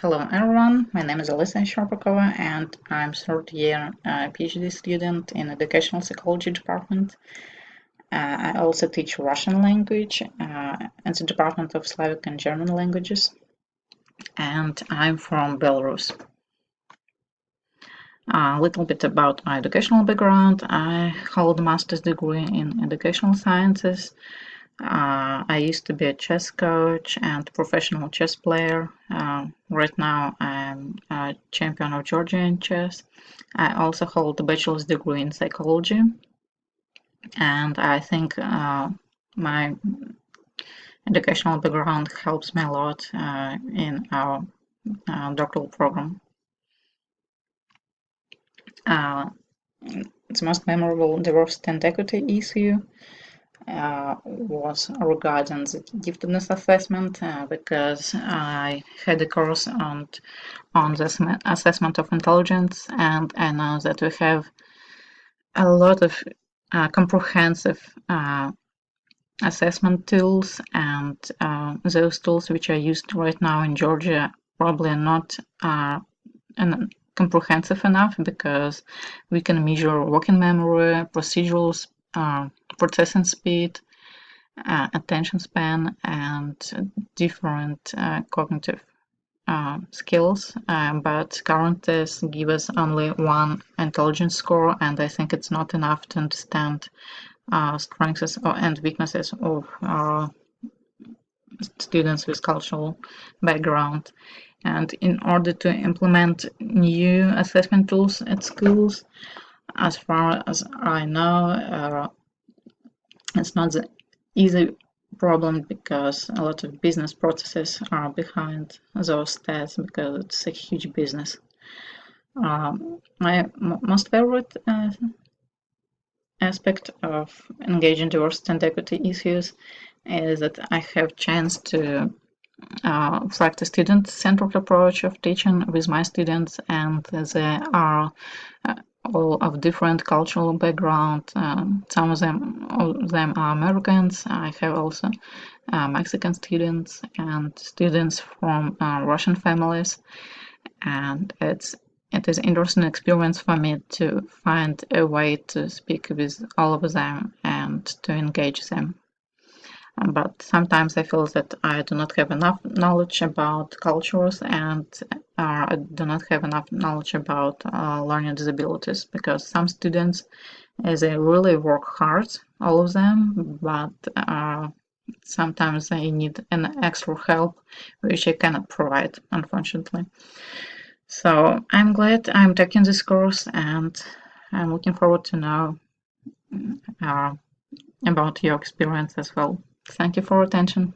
Hello everyone, my name is Alisa Scherbakova and I'm third year PhD student in educational psychology department. I also teach Russian language in the Department of Slavic and German languages, and I'm from Belarus. A little bit about my educational background. I hold a master's degree in educational sciences. I used to be a chess coach and professional chess player. Right now, I'm a champion of Georgia in chess. I also hold a bachelor's degree in psychology, and I think my educational background helps me a lot in our doctoral program. Its most memorable diversity and equity issue was regarding the giftedness assessment because I had a course on the assessment of intelligence, and I know that we have a lot of comprehensive assessment tools, and those tools which are used right now in Georgia probably are not comprehensive enough because we can measure working memory, procedurals, processing speed, attention span, and different cognitive skills, but current tests give us only one intelligence score, and I think it's not enough to understand strengths and weaknesses of students with cultural background. And in order to implement new assessment tools at schools, as far as I know, it's not the easy problem because a lot of business processes are behind those tests because it's a huge business. My most favorite aspect of engaging diversity and equity issues is that I have chance to practice student-centered approach of teaching with my students, and they are all of different cultural background. Some of them are Americans. I have also Mexican students and students from Russian families, and it is an interesting experience for me to find a way to speak with all of them and to engage them. But sometimes I feel that I do not have enough knowledge about cultures, and I do not have enough knowledge about learning disabilities, because some students, they really work hard, all of them, but sometimes they need an extra help, which I cannot provide, unfortunately. So I'm glad I'm taking this course, and I'm looking forward to know about your experience as well. Thank you for your attention.